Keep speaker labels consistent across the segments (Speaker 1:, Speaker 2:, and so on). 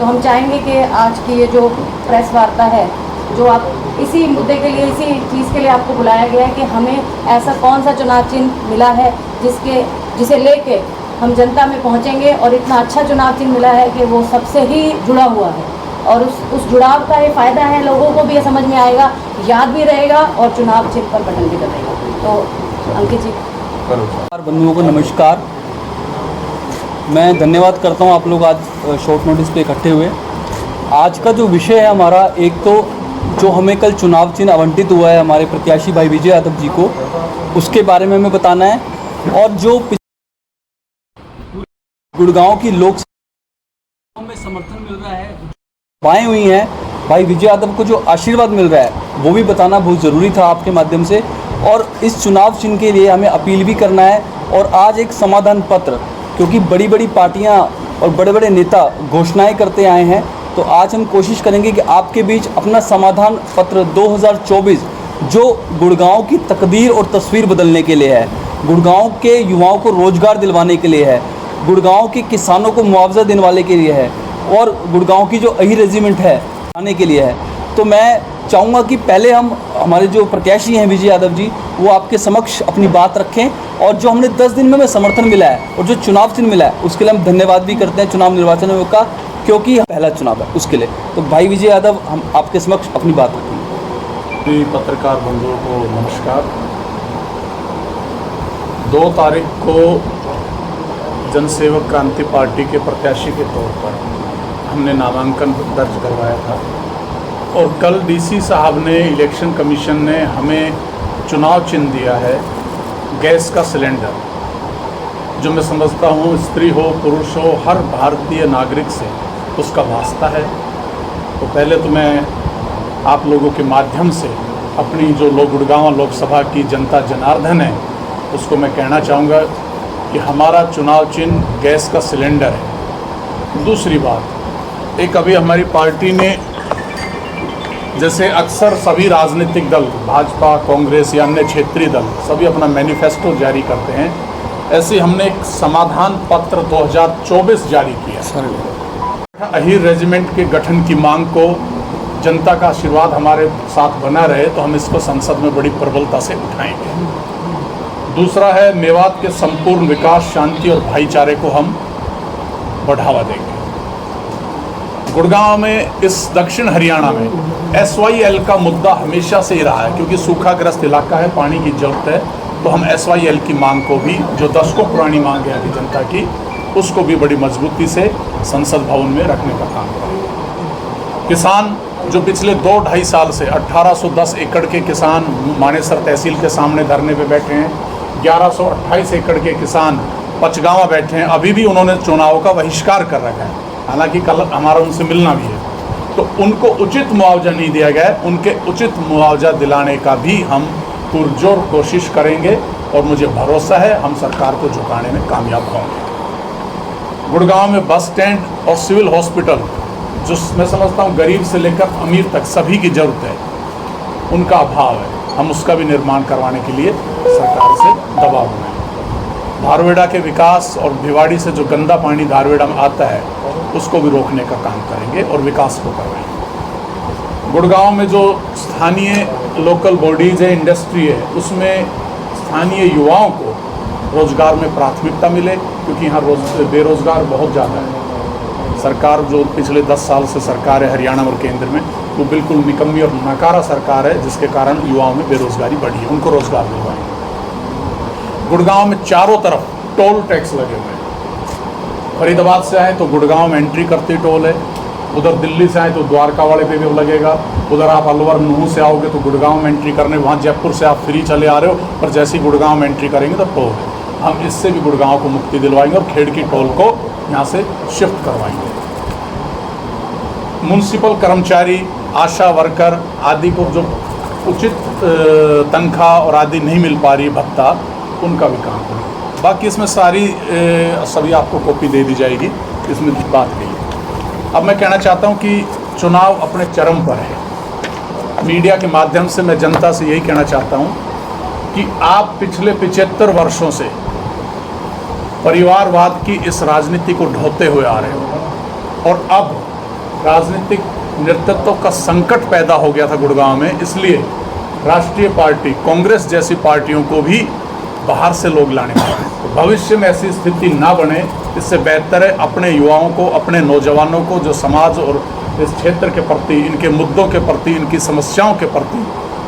Speaker 1: तो हम चाहेंगे कि आज की ये जो प्रेस वार्ता है, जो आप इसी मुद्दे के लिए, इसी चीज़ के लिए आपको बुलाया गया है कि हमें ऐसा कौन सा चुनाव चिन्ह मिला है जिसे लेके हम जनता में पहुंचेंगे, और इतना अच्छा चुनाव चिन्ह मिला है कि वो सबसे ही जुड़ा हुआ है, और उस जुड़ाव का ये फ़ायदा है, लोगों को भी ये समझ में आएगा, याद भी रहेगा और चुनाव चिन्ह पर बटन भी दबेगा। तो अंकित जी।
Speaker 2: बंधुओं को नमस्कार। मैं धन्यवाद करता हूं आप लोग आज शॉर्ट नोटिस पे इकट्ठे हुए। आज का जो विषय है हमारा, एक तो जो हमें कल चुनाव चिन्ह आवंटित हुआ है हमारे प्रत्याशी भाई विजय यादव जी को, उसके बारे में हमें बताना है, और जो गुड़गांव की लोकसभा में समर्थन मिल रहा है, बाएं हुई हैं भाई विजय यादव को जो आशीर्वाद मिल रहा है, वो भी बताना बहुत ज़रूरी था आपके माध्यम से। और इस चुनाव चिन्ह के लिए हमें अपील भी करना है, और आज एक समाधान पत्र, क्योंकि बड़ी बड़ी पार्टियां और बड़े बड़े नेता घोषणाएं करते आए हैं, तो आज हम कोशिश करेंगे कि आपके बीच अपना समाधान पत्र 2024 जो गुड़गांव की तकदीर और तस्वीर बदलने के लिए है, गुड़गांव के युवाओं को रोज़गार दिलवाने के लिए है, गुड़गांव के किसानों को मुआवजा देने वाले के लिए है, और गुड़गांव की जो अही रेजिमेंट है आने के लिए है। तो मैं चाहूँगा कि पहले हमारे जो प्रत्याशी हैं विजय यादव जी, वो आपके समक्ष अपनी बात रखें, और जो हमने 10 दिन में हमें समर्थन मिला है और जो चुनाव चिन्ह मिला है, उसके लिए हम धन्यवाद भी करते हैं चुनाव निर्वाचन आयोग का, क्योंकि पहला चुनाव है उसके लिए। तो भाई विजय यादव, हम आपके समक्ष अपनी बात रखेंगे।
Speaker 3: पत्रकार बंधुओं को नमस्कार। 2 तारीख को जनसेवक क्रांति पार्टी के प्रत्याशी के तौर पर हमने नामांकन दर्ज करवाया था, और कल डीसी साहब ने, इलेक्शन कमीशन ने हमें चुनाव चिन्ह दिया है गैस का सिलेंडर, जो मैं समझता हूँ स्त्री हो पुरुष हो, हर भारतीय नागरिक से उसका वास्ता है। तो पहले तो मैं आप लोगों के माध्यम से अपनी जो गुड़गांव लोकसभा की जनता जनार्दन है, उसको मैं कहना चाहूँगा कि हमारा चुनाव चिन्ह गैस का सिलेंडर है। दूसरी बात, एक अभी हमारी पार्टी ने, जैसे अक्सर सभी राजनीतिक दल, भाजपा, कांग्रेस या अन्य क्षेत्रीय दल, सभी अपना मैनिफेस्टो जारी करते हैं, ऐसे हमने एक समाधान पत्र 2024 जारी किया। अहीर रेजिमेंट के गठन की मांग को, जनता का आशीर्वाद हमारे साथ बना रहे तो हम इसको संसद में बड़ी प्रबलता से उठाएंगे। दूसरा है, मेवात के संपूर्ण विकास, शांति और भाईचारे को हम बढ़ावा देंगे। गुड़गांव में, इस दक्षिण हरियाणा में SYL का मुद्दा हमेशा से ही रहा है, क्योंकि सूखाग्रस्त इलाका है, पानी की जरूरत है, तो हम SYL की मांग को भी, जो दशकों पुरानी मांग है अभी जनता की, उसको भी बड़ी मजबूती से संसद भवन में रखने का काम करेंगे। किसान जो पिछले 2-2.5 साल से 1810 एकड़ के किसान मानेसर तहसील के सामने धरने पे बैठे हैं, 1128 एकड़ के किसान पचगावा बैठे हैं, अभी भी उन्होंने चुनाव का बहिष्कार कर रखा है, हालांकि कल हमारा उनसे मिलना भी है, तो उनको उचित मुआवजा नहीं दिया गया है। उनके उचित मुआवजा दिलाने का भी हम पुरजोर कोशिश करेंगे, और मुझे भरोसा है हम सरकार को झुकाने में कामयाब होंगे। गुड़गांव में बस स्टैंड और सिविल हॉस्पिटल, जो मैं समझता हूँ गरीब से लेकर अमीर तक सभी की ज़रूरत है, उनका अभाव है, हम उसका भी निर्माण करवाने के लिए सरकार से दबाव बनाएंगे। धारवेड़ा के विकास और भिवाड़ी से जो गंदा पानी धारवेड़ा में आता है, उसको भी रोकने का काम करेंगे और विकास को करवाएंगे। गुड़गांव में जो स्थानीय लोकल बॉडीज़ है, इंडस्ट्री है, उसमें स्थानीय युवाओं को रोज़गार में प्राथमिकता मिले, क्योंकि यहाँ बेरोज़गार बहुत ज़्यादा है। सरकार जो पिछले 10 साल से सरकार है हरियाणा और केंद्र में, वो बिल्कुल निकम्मी और नकारा सरकार है, जिसके कारण युवाओं में बेरोज़गारी बढ़ी है, उनको रोज़गार दिलवाएंगे। गुड़गांव में चारों तरफ टोल टैक्स लगे हुए हैं। फरीदाबाद से आए तो गुड़गांव में एंट्री करते टोल है, उधर दिल्ली से आए तो द्वारका वाले पे भी लगेगा, उधर आप अलवर नूह से आओगे तो गुड़गांव में एंट्री करने, वहाँ जयपुर से आप फ्री चले आ रहे हो, पर जैसे ही गुड़गांव में एंट्री करेंगे तो टोल है। हम इससे भी गुड़गांव को मुक्ति दिलवाएंगे और खेड़की टोल को यहाँ से शिफ्ट करवाएंगे। म्युनिसिपल कर्मचारी, आशा वर्कर आदि को जो उचित तनख्वाह और आदि नहीं मिल पा रही भत्ता, उनका भी काम करेंगे। बाकी इसमें सारी सभी आपको कॉपी दे दी जाएगी, इसमें बात नहीं है। अब मैं कहना चाहता हूँ कि चुनाव अपने चरम पर है। मीडिया के माध्यम से मैं जनता से यही कहना चाहता हूँ कि आप पिछले 75 वर्षों से परिवारवाद की इस राजनीति को ढोते हुए आ रहे हो, और अब राजनीतिक नेतृत्व का संकट पैदा हो गया था गुड़गांव में, इसलिए राष्ट्रीय पार्टी कांग्रेस जैसी पार्टियों को भी बाहर से लोग लाने पड़े। तो भविष्य में ऐसी स्थिति ना बने, इससे बेहतर है अपने युवाओं को, अपने नौजवानों को जो समाज और इस क्षेत्र के प्रति, इनके मुद्दों के प्रति, इनकी समस्याओं के प्रति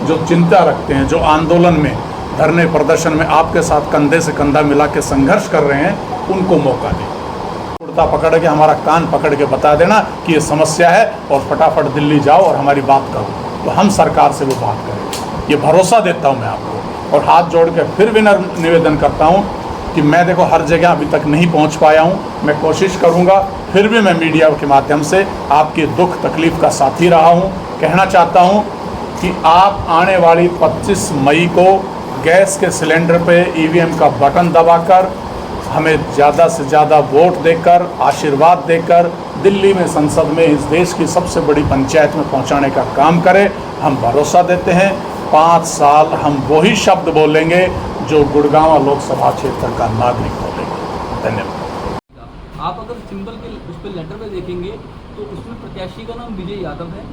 Speaker 3: जो चिंता रखते हैं, जो आंदोलन में, धरने प्रदर्शन में आपके साथ कंधे से कंधा मिला के संघर्ष कर रहे हैं, उनको मौका दें। कुर्ता पकड़ के, हमारा कान पकड़ के बता देना कि ये समस्या है और फटाफट दिल्ली जाओ और हमारी बात करो, तो हम सरकार से वो बात करें। ये भरोसा देता हूँ मैं आपको, और हाथ जोड़ के फिर भी निवेदन करता हूँ कि मैं देखो हर जगह अभी तक नहीं पहुँच पाया हूँ, मैं कोशिश करूँगा, फिर भी मैं मीडिया के माध्यम से आपकी दुख तकलीफ़ का साथी रहा हूँ। कहना चाहता हूँ कि आप आने वाली 25 मई को गैस के सिलेंडर पे ईवीएम का बटन दबाकर हमें ज़्यादा से ज़्यादा वोट देकर, आशीर्वाद देकर दिल्ली में, संसद में, इस देश की सबसे बड़ी पंचायत में पहुंचाने का काम करें। हम भरोसा देते हैं 5 साल हम वही शब्द बोलेंगे जो गुड़गांव लोकसभा क्षेत्र का नागरिक बोलेंगे। धन्यवाद।
Speaker 2: आप अगर सिंबल के उस पर लेटर पे देखेंगे तो उसमें प्रत्याशी का नाम विजय यादव है,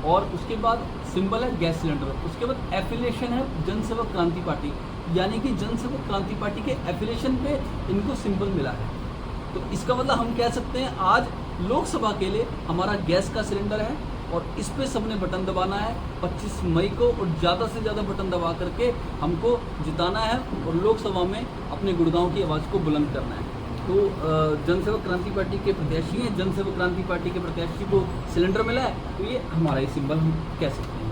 Speaker 2: और उसके बाद सिंबल है गैस सिलेंडर, उसके बाद एफिलिएशन है जनसेवक क्रांति पार्टी, यानी कि जनसेवक क्रांति पार्टी के एफिलिएशन पे इनको सिंबल मिला है। तो इसका मतलब हम कह सकते हैं आज लोकसभा के लिए हमारा गैस का सिलेंडर है और इस पे सबने बटन दबाना है 25 मई को, और ज़्यादा से ज़्यादा बटन दबा करके हमको जिताना है और लोकसभा में अपने गुड़गांव की आवाज़ को बुलंद करना है। तो जनसेवक क्रांति पार्टी के प्रत्याशी हैं, जनसेवक क्रांति पार्टी के प्रत्याशी को सिलेंडर मिला है, तो ये हमारा ही सिंबल हम कह सकते हैं।